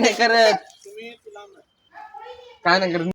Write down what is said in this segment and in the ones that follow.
नाही करत काय नाही करत.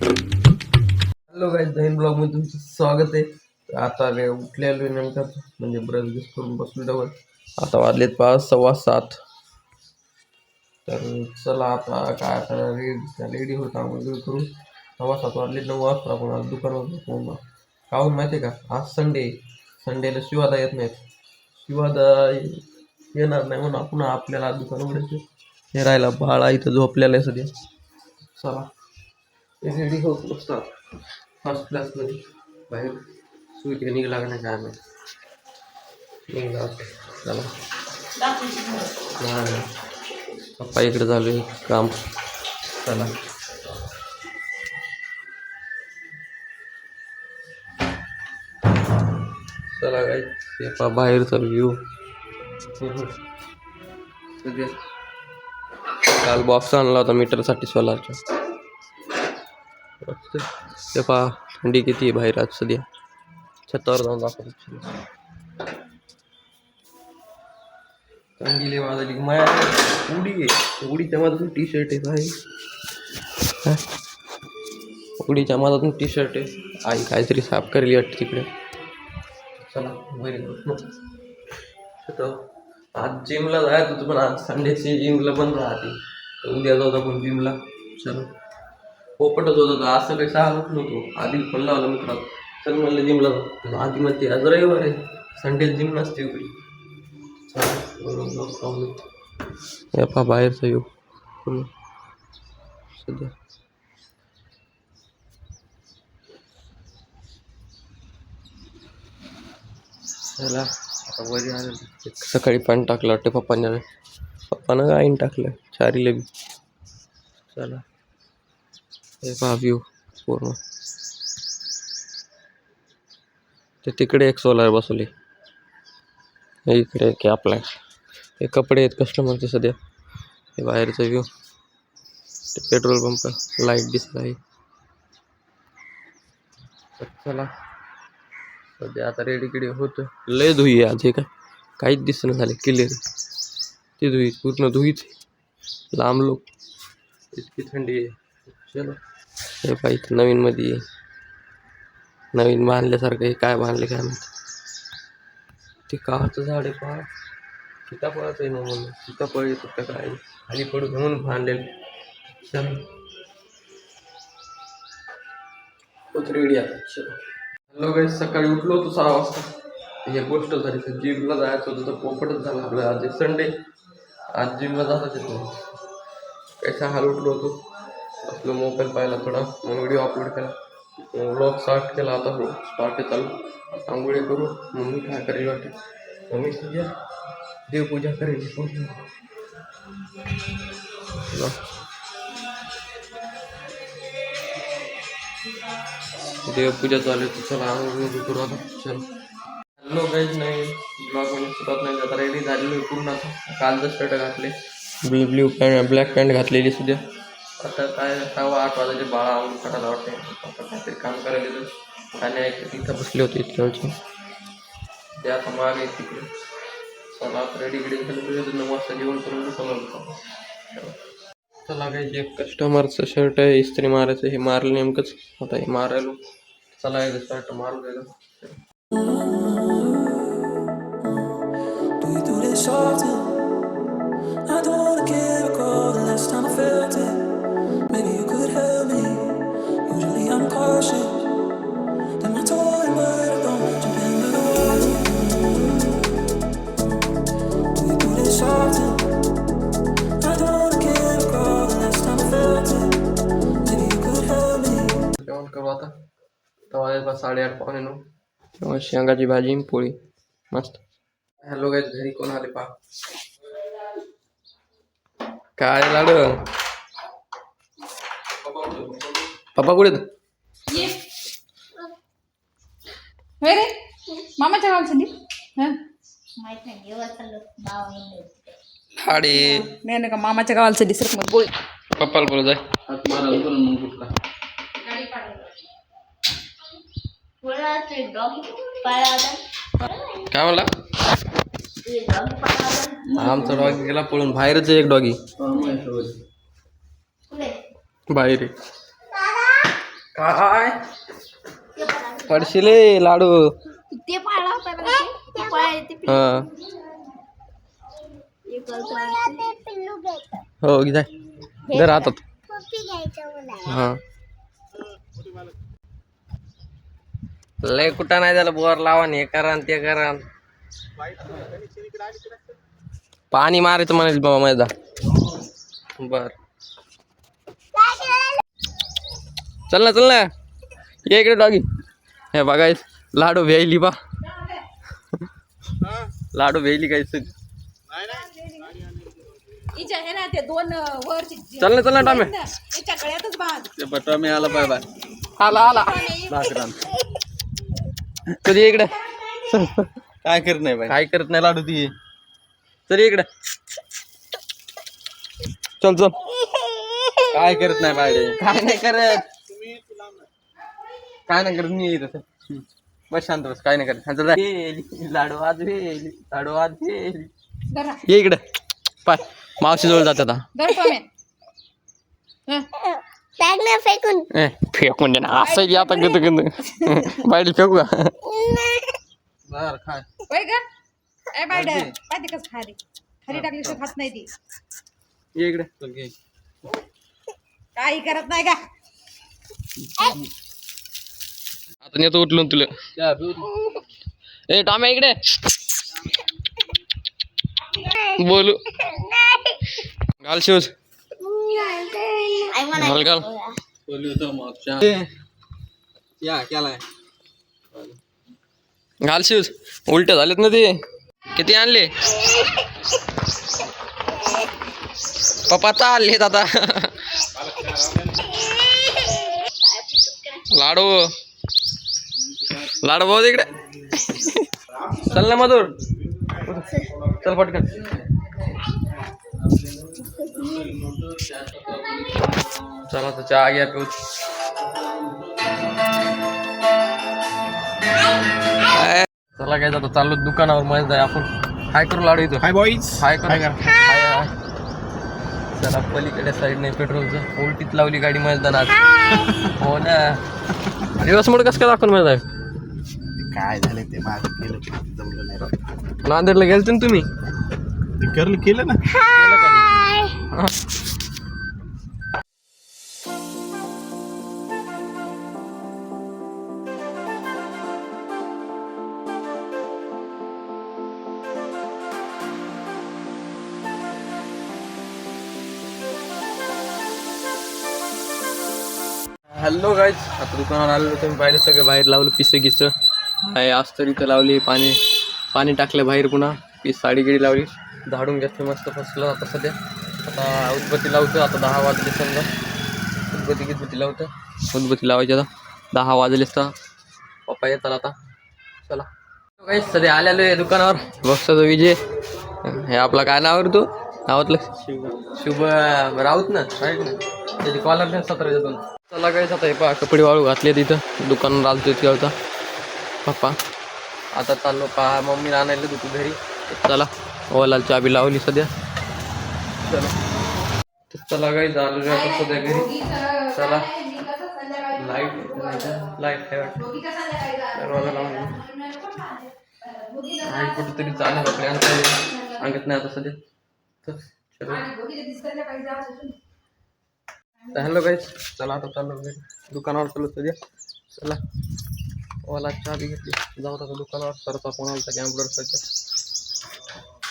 हॅलो गाईज, नवीन ब्लॉग मध्ये तुमचं स्वागत आहे. आता उठलेलो नेमका, म्हणजे ब्रश बिश करून बसलो डबल. आता वाजलेत 5:15. तर चला आता काय रेडी होता आंघोळ करून 7:15 वाजले. 9 वाजता आपण आज दुकानावर जाऊ. काहून माहिती आहे का, आज संडेला शिवादा येत नाहीत. शिवादा येणार नाही म्हणून आपण आपल्याला दुकान उघडायचं. हे राहिला बाळा इथं झोपलेला आहे सध्या. चला रेडी होत बसतात फर्स्ट क्लासमध्ये. बाहेर स्वीट निघला का नाही काय नाही निघला. चला पप्पा इकडे चालू आहे काम. चला चला काय पप्पा बाहेरचा व्ह्यू. सध्या काल बॉक्स आणला होता मीटरसाठी सोलारचा. ते पहा थंडी किती आहे बाहेर आज सध्या. छतावर जाऊन दाखवतो. थंडीले वाजली माया उडी आहे. उडीच्या मधातून टी शर्ट आहे भाई. उडीच्या मधातून टी शर्ट आहे. आई काहीतरी साफ करेली वाटते तिकडे. चला आज जिमला जायचं होतं पण आज संडेची जिमला पण राहते. उद्या जाऊ आपण जिमला. चलो पोपटच होत होता. असं काही सांगत नव्हतो. आधी फोन लावला मित्राला, चल म्हणलं जिमला जाऊ. आधी म्हणते आज रविवार आहे, संडे जिम नसते उघडी. पा बाहेरचा येऊ सध्या. चला आता वरी आलं. सकाळी पाणी टाकलं वाटतं पप्पानं आईन टाकलं चारीला बी. चला हे पहा व्ह्यू पूर्ण. ते तिकडे एक सोलार बसवले, इकडे की आपला हे कपडे आहेत कस्टमरचे सध्या. हे बाहेरचा व्ह्यू. ते पेट्रोल पंप लाईट दिसत आहे. चला सध्या आता रेडी किडी होतं. लय धुई आज हे काहीच दिसणं झाले क्लिअर. ती धुई पूर्ण धुईच लांब लोक. इतकी थंडी आहे. चलो हे पाहिजे नवीन मध्ये नवीन बांधल्यासारखं. हे काय बांधले काय माहिती. ते कावाचं झाड आहे पहा. सीताफळाचं आहे ना म्हणून. सीताफळ येत होतं काय खाली पडू म्हणून बांधलेलं. चल होत रेडी आता. चलो हॅलो गाईस, सकाळी उठलो होतो 6 वाजता. ही गोष्ट झाली. तर जिमला जायचं होतं तर पोपटच झाला आपलं. आज संडे, आज जिमला जाताच येत नाही. कैसा हाल उठलो होतो. आपलं मोबाईल पाहिला थोडा, मग व्हिडिओ अपलोड केला, ब्लॉग स्टार्ट केला. आता स्टार्ट चालू. आंघोळी करू. मम्मी काय करेल वाटते. मम्मी सध्या देवपूजा करेल. देवपूजा चालू आहे. चला आंघोळ करू आता. चल हॅलो गाईज, नाही ब्लॉग मध्ये सुरुवात नाही. आता रेडी झालेलो आहे पूर्ण. आता कालचं शर्ट घातले, ब्ल्यू पॅन्ट ब्लॅक पॅन्ट घातलेली सध्या. आता काय 8 वाजायचे. बाळा आंघोळ काढायला वाटते. आता काहीतरी काम करायला येतं. आणि इथं बसले होते इतक्या. ते आता मागे तिकडे. चला आता रेडी गिडी झालं. 9 वाजता जेवण करून बसवलं. चला काही एक कस्टमरचं शर्ट आहे इस्त्री मारायचं. हे मारलं नेमकंच. आता हे मारायलो. चला एकदा शर्ट मारू द्यायला. जेवण करू आता. तवा 8:30 पावणे 9. तेव्हा शेंगाची भाजी पोळी मस्त. हॅलो गाईज, घरी कोण आले पहा. काय लाड पप्पा कुठे रे मामाच्या गावासाठी लाडे. नाही का मामाच्या गावाला दिसत मग बोल. पप्पाला बोल जाय. हात मारा मग कुठला काय म्हणला. आमचा डॉगी गेला पळून. बाहेरच एक डॉगी. बाहेर आहे. काय पडशिले लाडू. ते पाळला होता ना ते पाळले ते हा हो घे जाय जर हातात. हा लय कुठं नाही झालं बोर लावा हे करा न ते करा. पाणी मारायचं म्हणाल बाबा माझा. बर चल ना ये इकडे डॉगी. हे बघाय लाडू व्यायली बा. लाडू व्यायली काय सग. हिच्या हे ना ते दोन वरची चल ना टामे. त्याच्या गळ्यातच बांध. ते बटामे आला बाय बाय. आला कधी इकडे काय करत नाही बाय. काय करत नाही लाडू ती. चल इकडे चल काय करत नाही बाय. काय नाही करत मी येत बस शांत बस. काय नाही करत. लाडू आज ये इकडे पाय मावशी जवळ जात आता. फेकून दे ना असं आता गत बायडी फेकू का. बर काय होय ग ए बायडर पाहिजे कसं खाली खाली टाकल्याशिवाय खात नाही ती. ये इकडे काही करत नाही का. आता नेतो उठलून तुला. ए टॉम्या इकडे बोलू घाल शूज घाल घाल शूज. उलट झालेत ना ते. किती आणले पप्पा चाललेत आता. लाडू भाऊ इकडे चल ना मधुर. चल पटकन. चला तर चहा घ्या पिऊ. चला काय जातो चाललो दुकानावर मस्त आहे आपण. हाय करू लाडू इथं. हाय बॉईज. हाय करू. चला पलीकडे साईडने पेट्रोलचं उलटीत लावली गाडी मजदान आज. हो ना दिवस मोड कसं काय दाखवून माहित आहे. काय झालं ते माझं केलं जमलं नाही. नांदेडला गेलते ना तुम्ही. केलं ना. हॅलो गाईज आता दुकानावर आलेलो. तुम्ही पाहिलं सगळं बाहेर लावलं पिसं गिसं आहे. आज तर इथं लावली पाणी टाकलं बाहेर. पुन्हा पीस साडी गिडी लावली. झाडून घेतलं मस्त फसलं. आता सध्या आता उदबत्ती लावतो. आता 10 वाजले समजा. उदबत्ती लावतं. उदबत्ती लावायची आता 10 वाजलेच तर पप्पा येतात आता. चला गाईज सध्या आलेलो आहे दुकानावर. बघतो विजय. हे आपला काय नाव तू नावातलं शुभ राऊत ना. त्याची कॉलर 17 दोन. चला काय आता हे पहा कपडे वाळू घातले तिथं दुकानावर आलतो इतक्या होता पप्पा. आता चाललो पहा मम्मी आणायला दुकान घरी. चला ओलाल चाबी लावली सध्या. चला काही झालं आता सध्या घरी. चला लाईट कुठेतरी चालू आपल्या सांगत नाही आता सध्या. हॅलो गाईज चला आता चाललो दुकानावर चालू सध्या. चला ओला चाबी घेतली जाऊ आता दुकानावर. सरचा फोन आला कॅम्प्युटरचा.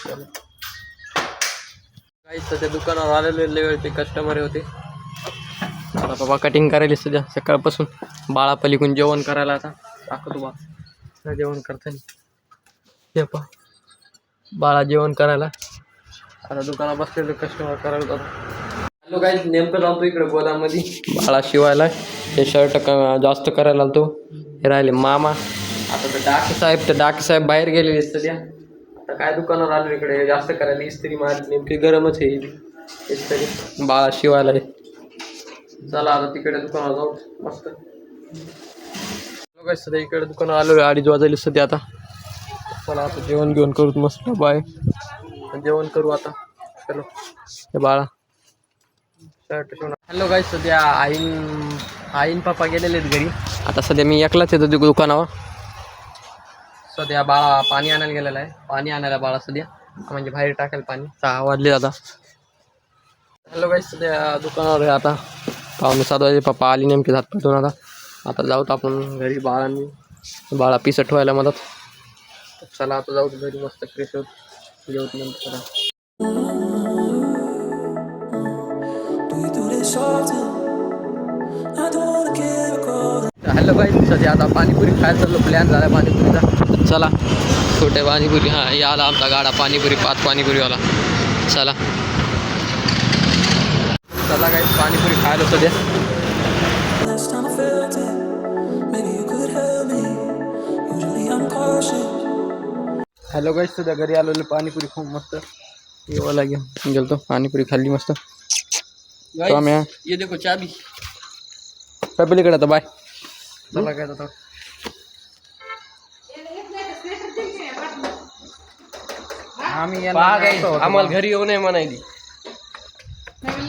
चला गाईज सध्या दुकानावर आलेले वेळचे कस्टमर होते. आता बाबा कटिंग करायला सध्या सकाळपासून. बाळा पलीकडून जेवण करायला आता दाखवतो बा जेवण करताना. हे पहा बाळा जेवण करायला. आता दुकानात बसलेले कस्टमर करायला जातो. हॅलो गाईज नेमकं लावतो इकडे गोदामध्ये बाळा शिवायला. हे शर्ट जास्त करायला लावतो. हे राहिले मामा. आता तर डाके साहेब बाहेर गेलेले सध्या. आता काय दुकानावर आलो इकडे जास्त करायला. इस्त्री मारली नेमकी गरमच आहे इस्त्री बाळा शिवायला. चला आता तिकडे दुकानावर जाऊ मस्त. गाईज सध्या इकडे दुकानावर आलो 2:30 वाजले सध्या. आता चला आता जेवण घेऊन करू मस्त. बाय जेवण करू आता. चलो हे बाळा शर्ट शिवून. हॅलो गाईस, सध्या आईन पप्पा गेलेले आहेत घरी. आता सध्या मी एकलाच येतो दुकानावर. सध्या बाळा पाणी आणायला गेलेला आहे. पाणी आणायला बाळा सध्या म्हणजे बाहेर टाकायला पाणी. 6 वाजले आता. हॅलो गाईस, सध्या दुकानावर आहे आता. 6:45 वाजे पप्पा आली नेमकी हात पाठवून. आता जाऊत आपण घरी. बाळा पिसं ठेवायला मदत. चला आता जाऊ घरी, मस्त फ्रेश होत जेवत नंतर. हॅलो बाई, सध्या आता पाणीपुरी खायला चाललो. प्लॅन झाला पाणीपुरीचा. चला छोटे पाणीपुरी. हां, याला आमचा गाडा पाणीपुरी 5 पाणीपुरीवाला. चला चला काही पाणीपुरी खायला सध्या. हॅलो गाईस, सध्या घरी आलेलो. पाणीपुरी खूप मस्त येवाला घेऊन गेलतो. पाणीपुरी खाल्ली मस्त. ये देखो चाबी काय पलीकडे आता. बाय. चला काय आता आम्हाला घरी येऊ नये म्हणायली.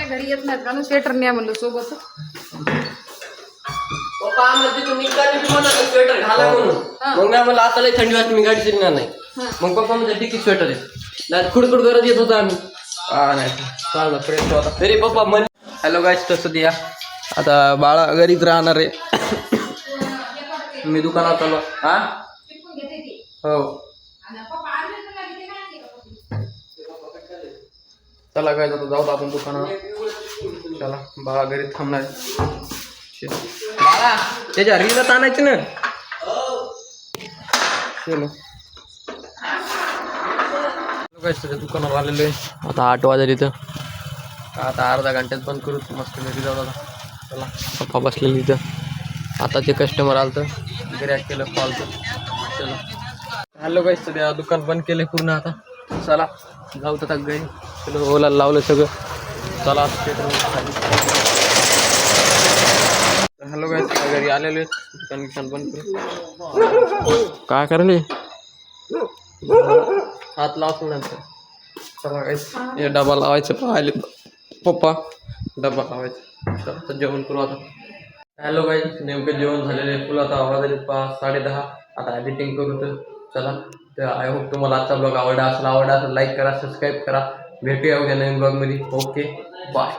घरी येत नाहीत का स्वेटर न्या म्हणलं सोबत. पप्पा आम्हाला तिथून निघताना बी म्हणाले स्वेटर घाला म्हणून. मग आम्हाला आता लई थंडी वाजते, मी गाडी शिरणार नाही. मग पप्पा म्हणजे डिकी स्वेटर आहे. नाही खुडखुड करत येत होता आम्ही. नाही चांगला फ्रेश होता तरी पप्पा म्हणे. हॅलो गाईस, तसं द्या आता बाळा घरीच राहणार आहे. मी दुकानात आलो. हा हो चला काय जातो, जाऊ आपण दुकानावर. चला बाळा घरी थांबणार आहे. बाळा त्याच्या रीलच आणायची ना. चलो काय दुकानावर आलेलो आहे. आता 8 वाजले इथं. आता अर्धा घंट्यात बंद करू. मस्त घरी जाऊ आता. चला पप्पा बसलेली इथं. आता ते कस्टमर आलं तर गिऱ्हाईक केलं कॉलचं. चला हॅलो गाईस, सध्या दुकान बंद केलं पूर्ण आता. चला जाऊ आता घरी. चलो ओला लावलं सगळं. चला हॅलो गाईस, घरी आलेलो आहे. दुकान बंद करू. काय करायले हात लावतो नंतर. चला गाईस, हे डबा लावायचं पाहिले पप्पा. डबा लावायचं. चला जेवण करू आता. हॅलो गाईस, नेमकं जेवण झालेलं आहे. फुल आता वाजले 10:30. आता एडिटिंग करू. तर चला, तर आय होप तुम्हाला आजचा ब्लॉग आवडला असेल लाईक करा, सबस्क्राईब करा. भेटूया उद्या नवीन ब्लॉगमध्ये. Okay bye.